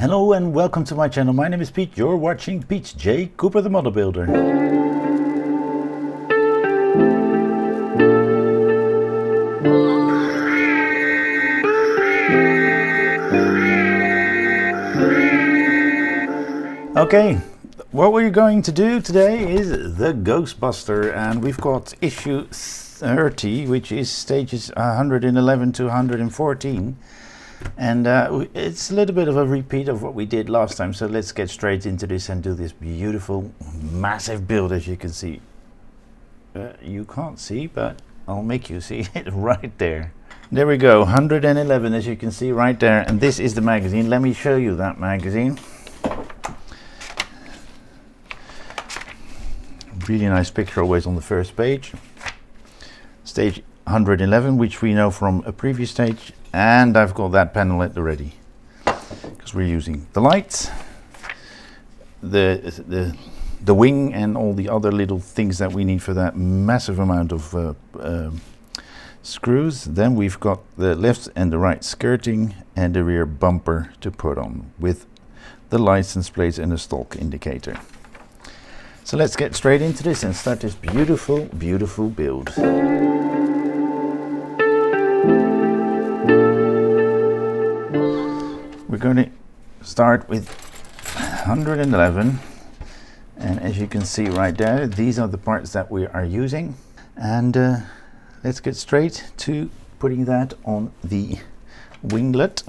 Hello and welcome to my channel. My name is Pete. You're watching Pete J. Cooper the Model Builder. Okay, what we're going to do today is the Ghostbuster, and we've got issue 30, which is stages 111 to 114. And it's a little bit of a repeat of what we did last time, so let's get straight into this and do this beautiful massive build. As you can see, you can't see, but I'll make you see it right there. There we go, 111, as you can see right there. And this is the magazine. Let me show you that magazine. Really nice picture always on the first page. Stage 111, which we know from a previous stage. And I've got that panel at the ready, because we're using the lights, the wing, and all the other little things that we need for that massive amount of screws. Then we've got the left and the right skirting and the rear bumper to put on with the license plates and the stalk indicator. So let's get straight into this and start this beautiful, beautiful build. We're going to start with 111, and as you can see right there, these are the parts that we are using. And let's get straight to putting that on the winglet.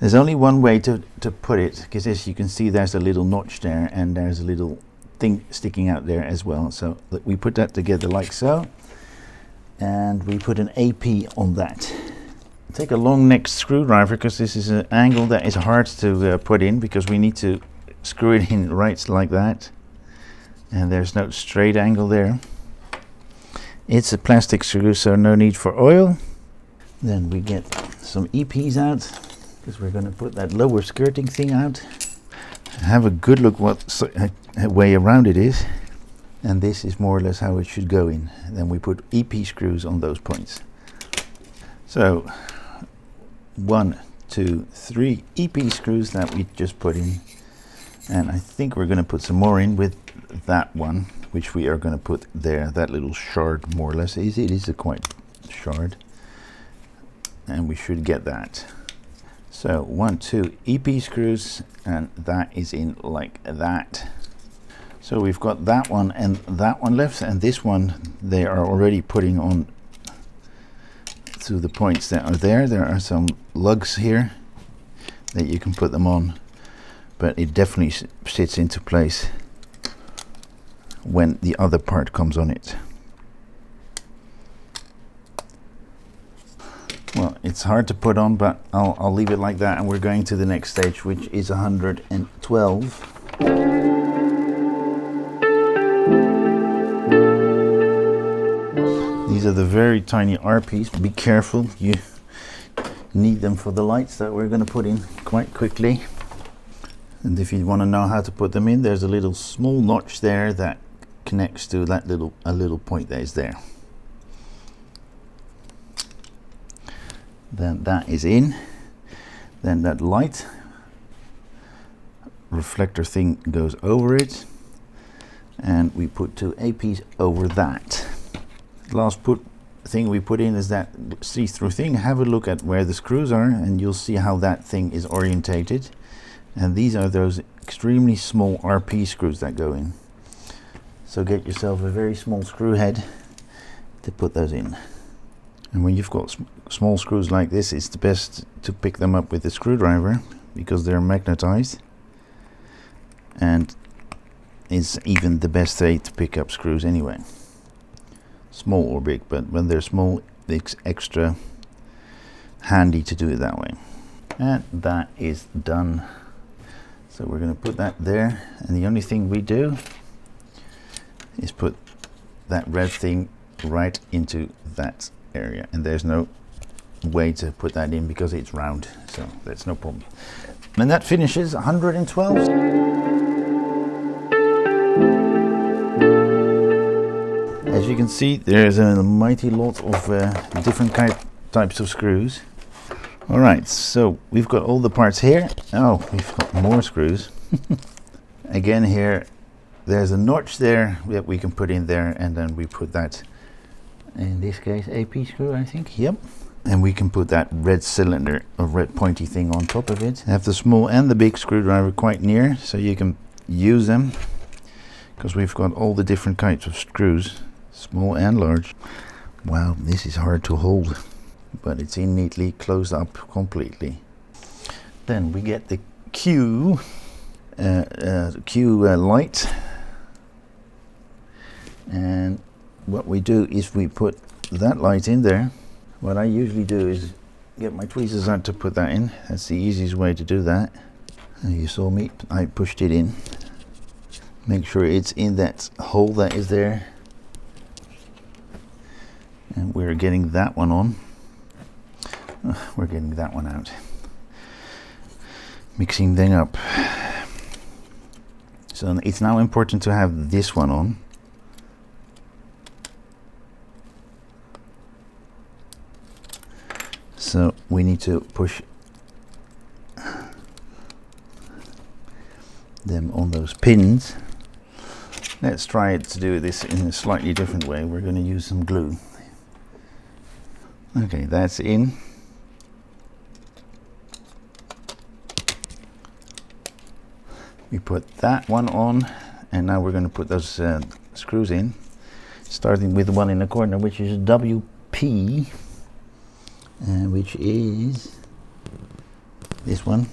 There's only one way to put it, because as you can see, there's a little notch there and there's a little thing sticking out there as well. So we put that together like so, and we put an AP on that. Take a long neck screwdriver, because this is an angle that is hard to put in, because we need to screw it in right like that, and there's no straight angle there. It's a plastic screw, so no need for oil. Then we get some EPs out, because we're going to put that lower skirting thing out. Have a good look what way around it is, and this is more or less how it should go in. Then we put EP screws on those points. So 1, 2, 3 EP screws that we just put in, and I think we're going to put some more in with that one, which we are going to put there. That little shard, more or less, it is a quite shard, and we should get that. So 1, 2 EP screws, and that is in like that. So we've got that one and that one left, and this one they are already putting on to the points that are there. There are some lugs here that you can put them on, but it definitely sits into place when the other part comes on it. Well, it's hard to put on, but I'll leave it like that, and we're going to the next stage, which is 112. These are the very tiny RPs. Be careful, you need them for the lights that we're going to put in quite quickly. And if you want to know how to put them in, there's a little small notch there that connects to that little point that is there. Then that is in. Then that light reflector thing goes over it, and we put 2 APs over that. Last thing we put in is that see-through thing. Have a look at where the screws are, and you'll see how that thing is orientated. And these are those extremely small RP screws that go in. So get yourself a very small screw head to put those in. And when you've got small screws like this, it's the best to pick them up with a screwdriver, because they're magnetized, and it's even the best way to pick up screws anyway, small or big. But when they're small, it's extra handy to do it that way. And that is done. So we're going to put that there, and the only thing we do is put that red thing right into that area, and there's no way to put that in because it's round, so that's no problem. And that finishes 112. As you can see, there's a mighty lot of different types of screws. All right, so we've got all the parts here. Oh, we've got more screws. Again here, there's a notch there that we can put in there, and then we put that, in this case, AP screw, I think. Yep. And we can put that red cylinder or red pointy thing on top of it. I have the small and the big screwdriver quite near, so you can use them, because we've got all the different kinds of screws, small and large. Wow, this is hard to hold, but it's in neatly, closed up completely. Then we get the Q light, and what we do is we put that light in there. What I usually do is get my tweezers out to put that in. That's the easiest way to do that. And you saw me, I pushed it in. Make sure it's in that hole that is there. And we're getting that one on. We're getting that one out. Mixing them up. So it's now important to have this one on. So we need to push them on those pins. Let's try to do this in a slightly different way. We're going to use some glue. Okay, that's in. We put that one on, and now we're going to put those screws in, starting with the one in the corner, which is WP, which is this one,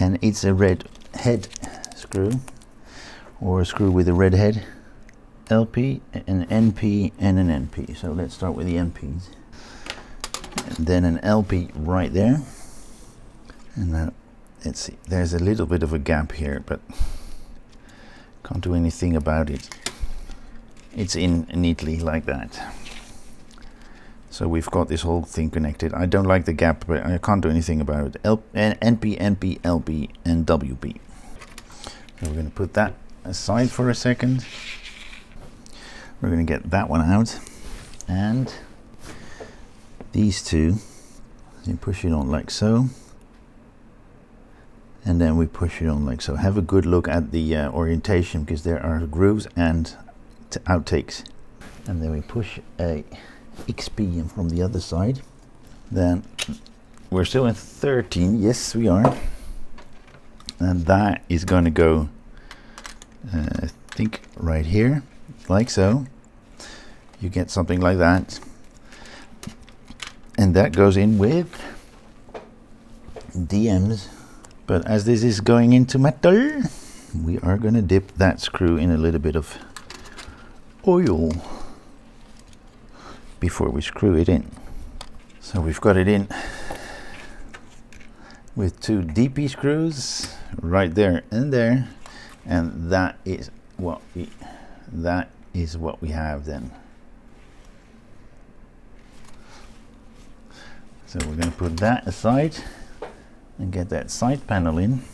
and it's a red head screw, or a screw with a red head. LP, an NP, and an NP. So let's start with the NPs, and then an LP right there. And now let's see, there's a little bit of a gap here, but can't do anything about it. It's in neatly like that. So we've got this whole thing connected. I don't like the gap, but I can't do anything about it. NP, NP, LP, and WP. So we're going to put that aside for a second. We're going to get that one out, and these two, you push it on like so, and then we push it on like so. Have a good look at the orientation, because there are grooves and outtakes. And then we push a XP in from the other side. Then we're still in 13, yes we are, and that is going to go I think right here, like so. You get something like that, and that goes in with DMs. But as this is going into metal, we are going to dip that screw in a little bit of oil before we screw it in. So we've got it in with two DP screws right there and there, and that is what we have then. So we're going to put that aside and get that side panel in,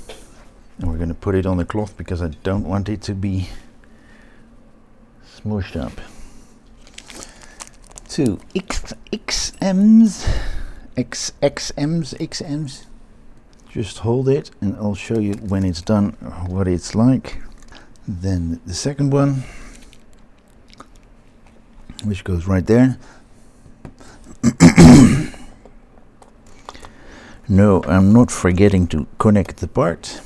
and we're going to put it on the cloth because I don't want it to be smooshed up. Two XMs. Just hold it and I'll show you when it's done what it's like. Then the second one, which goes right there. No, I'm not forgetting to connect the part.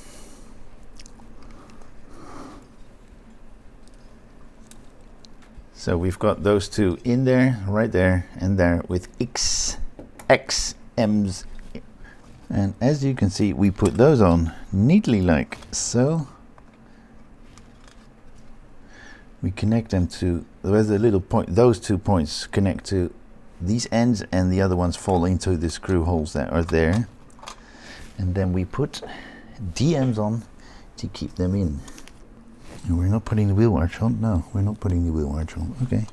So we've got those two in there, right there and there, with XMs. And as you can see, we put those on neatly like so. We connect them to, there's a little point, those 2 points connect to these ends, and the other ones fall into the screw holes that are there. And then we put DMs on to keep them in. And we're not putting the wheel arch on. No, we're not putting the wheel arch on. Okay.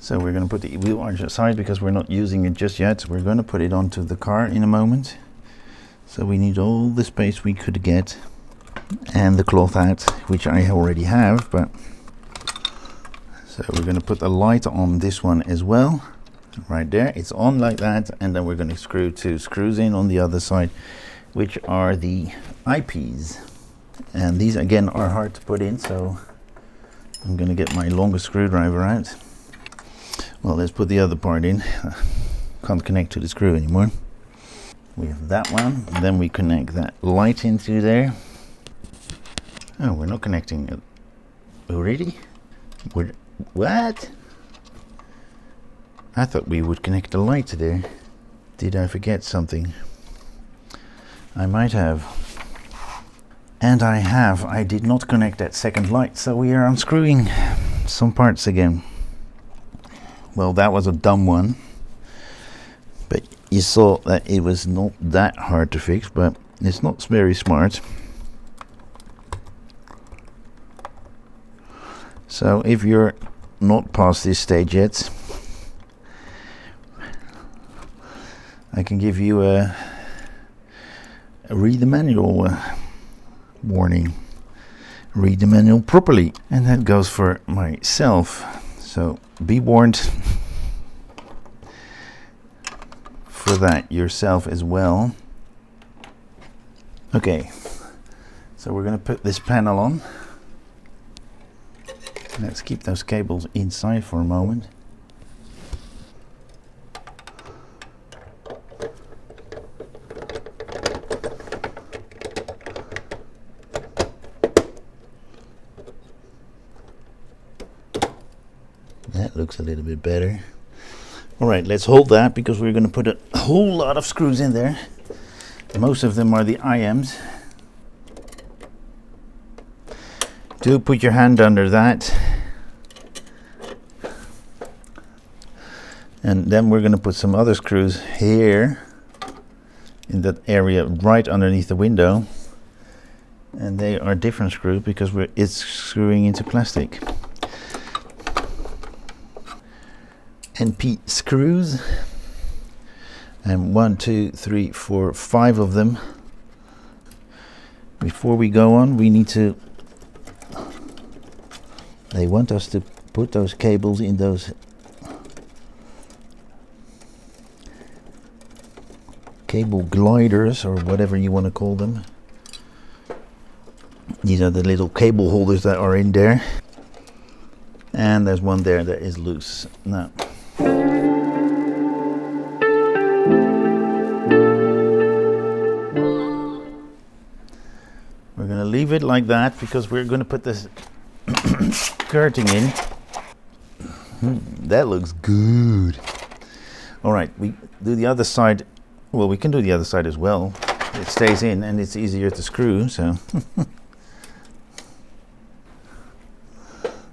So we're going to put the wheel arch aside because we're not using it just yet. We're going to put it onto the car in a moment. So we need all the space we could get, and the cloth out, which I already have. But so we're going to put the light on this one as well. right there. It's on like that, and then we're going to screw 2 screws in on the other side, which are the eyepiece. And these again are hard to put in, so I'm going to get my longest screwdriver out. Well, let's put the other part in. Can't connect to the screw anymore. We have that one, then we connect that light into there. Oh, we're not connecting it. Already? What? I thought we would connect the light there. Did I forget something? I might have. And I have. I did not connect that second light, so we are unscrewing some parts again. Well, that was a dumb one. But you saw that it was not that hard to fix, but it's not very smart. So if you're not past this stage yet, I can give you a read the manual warning. Read the manual properly. And that goes for myself. So be warned for that yourself as well. Okay, so we're going to put this panel on. Let's keep those cables inside for a moment. That looks a little bit better. Alright, let's hold that because we're going to put a whole lot of screws in there. Most of them are the IMs. Do put your hand under that. And then we're going to put some other screws here in that area right underneath the window. And they are different screws because it's screwing into plastic. NP screws. And 1, 2, 3, 4, 5 of them. Before we go on, we need to... They want us to put those cables in those cable gliders, or whatever you want to call them. These are the little cable holders that are in there. And there's one there that is loose. Now, we're going to leave it like that because we're going to put this skirting in. That looks good. All right, we do the other side. Well, we can do the other side as well. It stays in and it's easier to screw, so.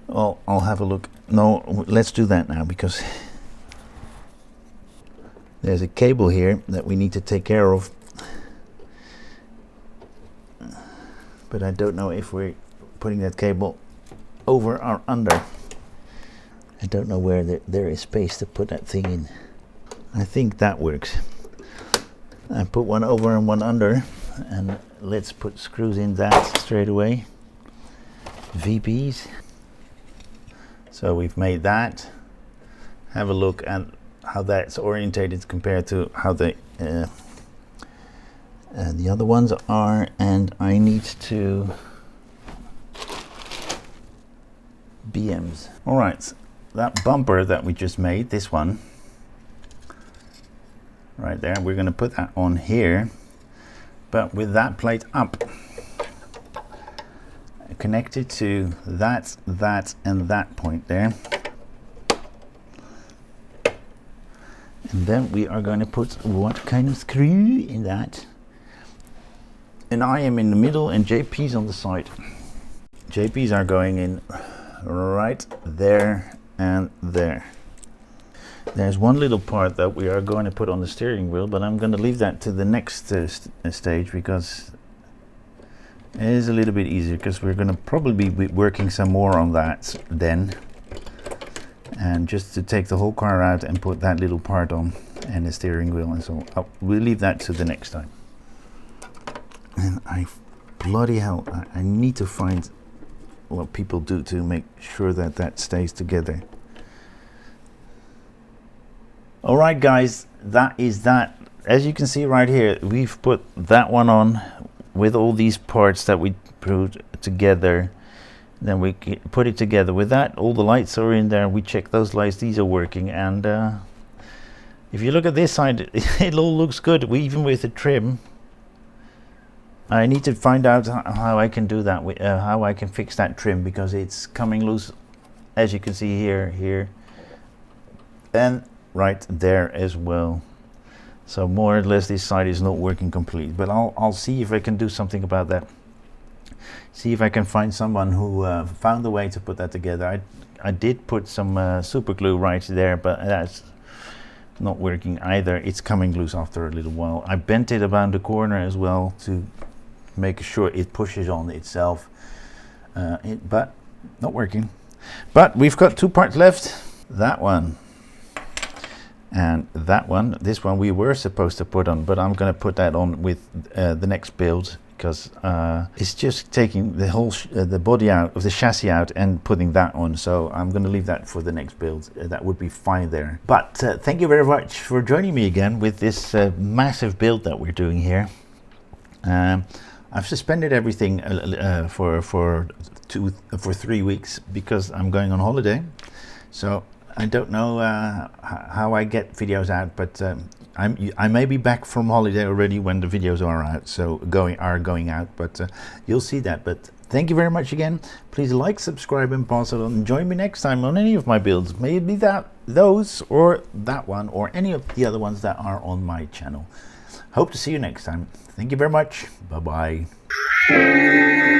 Well, I'll have a look. No, let's do that now because there's a cable here that we need to take care of. But I don't know if we're putting that cable over or under. I don't know where there is space to put that thing in. I think that works. I put one over and one under, and let's put screws in that straight away. VPs. So we've made that. Have a look at how that's orientated compared to how the other ones are, and I need to BMs. All right, that bumper that we just made, this one right there, we're going to put that on here, but with that plate up, connected to that, and that point there. And then we are going to put what kind of screw in that? And I am in the middle and JP's on the side. JP's are going in right there and there. There's one little part that we are going to put on the steering wheel, but I'm going to leave that to the next stage because it is a little bit easier, because we're going to probably be working some more on that then. And just to take the whole car out and put that little part on and the steering wheel and so on. We'll leave that to the next time. And bloody hell, I need to find what people do to make sure that that stays together. Alright guys, that is that. As you can see right here, we've put that one on with all these parts that we put together. Then we put it together with that. All the lights are in there. We check those lights, these are working. And if you look at this side, it all looks good, even with the trim. I need to find out how I can do that, how I can fix that trim, because it's coming loose, as you can see here, and right there as well. So more or less this side is not working complete, but I'll see if I can do something about that. See if I can find someone who found a way to put that together. I did put some super glue right there, but that's not working either. It's coming loose after a little while. I bent it around the corner as well to make sure it pushes on itself, but not working. But we've got two parts left. That one and that one. This one we were supposed to put on, but I'm going to put that on with the next build, because it's just taking the whole the body out of the chassis out and putting that on. So I'm going to leave that for the next build. That would be fine there. But thank you very much for joining me again with this massive build that we're doing here. I've suspended everything for 3 weeks because I'm going on holiday. So I don't know how I get videos out, but I may be back from holiday already when the videos are out. So going out, but you'll see that. But thank you very much again. Please like, subscribe, and pass it on. And join me next time on any of my builds. Maybe those or that one or any of the other ones that are on my channel. Hope to see you next time. Thank you very much. Bye bye.